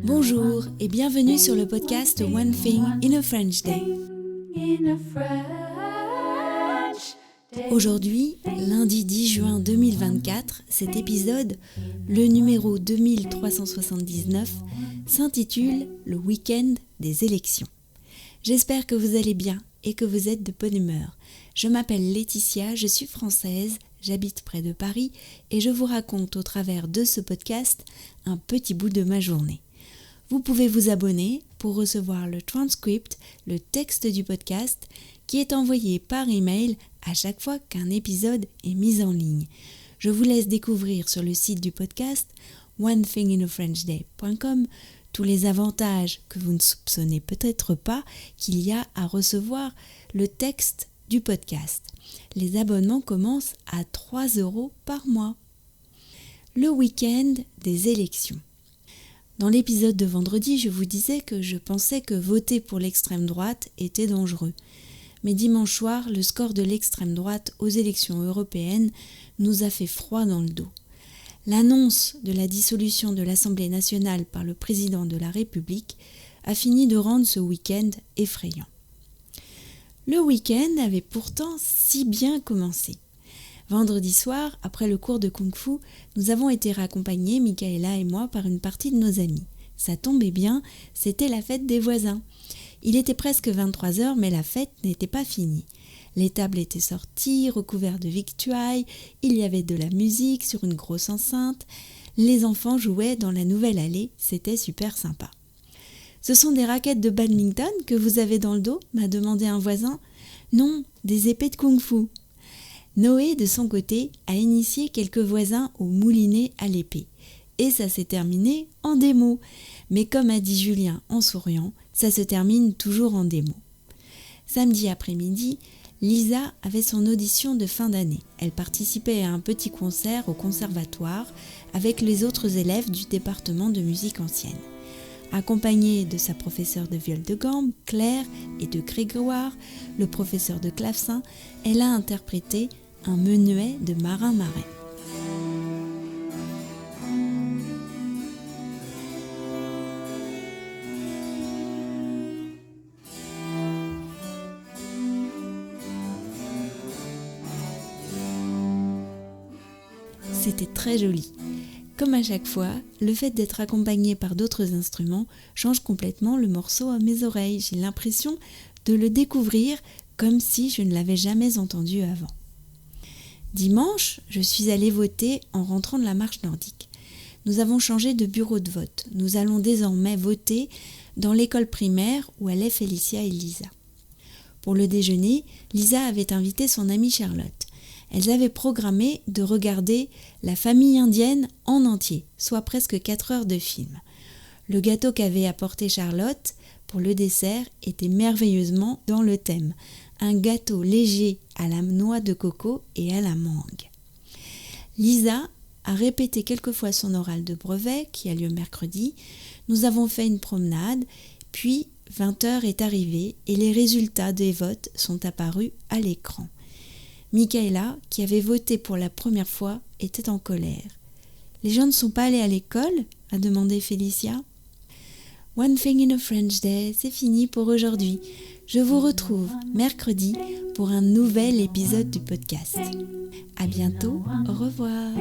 Bonjour et bienvenue sur le podcast One Thing in a French Day. Aujourd'hui, lundi 10 juin 2024, cet épisode, le numéro 2379, s'intitule « Le week-end des élections ». J'espère que vous allez bien et que vous êtes de bonne humeur. Je m'appelle Laetitia, je suis française, j'habite près de Paris et je vous raconte au travers de ce podcast un petit bout de ma journée. Vous pouvez vous abonner pour recevoir le transcript, le texte du podcast qui est envoyé par email à chaque fois qu'un épisode est mis en ligne. Je vous laisse découvrir sur le site du podcast onethinginafrenchday.com tous les avantages que vous ne soupçonnez peut-être pas qu'il y a à recevoir le texte du podcast. Les abonnements commencent à 3 € par mois. Le week-end des élections. Dans l'épisode de vendredi, je vous disais que je pensais que voter pour l'extrême droite était dangereux. Mais dimanche soir, le score de l'extrême droite aux élections européennes nous a fait froid dans le dos. L'annonce de la dissolution de l'Assemblée nationale par le président de la République a fini de rendre ce week-end effrayant. Le week-end avait pourtant si bien commencé. Vendredi soir, après le cours de Kung-Fu, nous avons été raccompagnés, Michaela et moi, par une partie de nos amis. Ça tombait bien, c'était la fête des voisins. Il était presque 23h, mais la fête n'était pas finie. Les tables étaient sorties, recouvertes de victuailles, il y avait de la musique sur une grosse enceinte. Les enfants jouaient dans la nouvelle allée, c'était super sympa. « Ce sont des raquettes de badminton que vous avez dans le dos ?» m'a demandé un voisin. « Non, des épées de kung-fu. » Noé, de son côté, a initié quelques voisins au moulinet à l'épée. Et ça s'est terminé en démo. Mais comme a dit Julien en souriant, ça se termine toujours en démo. Samedi après-midi, Lisa avait son audition de fin d'année. Elle participait à un petit concert au conservatoire avec les autres élèves du département de musique ancienne. Accompagnée de sa professeure de viol de gambe, Claire, et de Grégoire, le professeur de clavecin, elle a interprété un menuet de marin-marin. C'était très joli. Comme à chaque fois, le fait d'être accompagné par d'autres instruments change complètement le morceau à mes oreilles. J'ai l'impression de le découvrir comme si je ne l'avais jamais entendu avant. Dimanche, je suis allée voter en rentrant de la marche nordique. Nous avons changé de bureau de vote. Nous allons désormais voter dans l'école primaire où allaient Félicia et Lisa. Pour le déjeuner, Lisa avait invité son amie Charlotte. Elles avaient programmé de regarder La famille indienne en entier, soit presque 4 heures de film. Le gâteau qu'avait apporté Charlotte pour le dessert était merveilleusement dans le thème. Un gâteau léger à la noix de coco et à la mangue. Lisa a répété quelques fois son oral de brevet qui a lieu mercredi. Nous avons fait une promenade, puis 20h est arrivée et les résultats des votes sont apparus à l'écran. Michaela, qui avait voté pour la première fois, était en colère. « Les gens ne sont pas allés à l'école ?» a demandé Félicia. One Thing in a French Day, c'est fini pour aujourd'hui. Je vous retrouve mercredi pour un nouvel épisode du podcast. À bientôt, au revoir.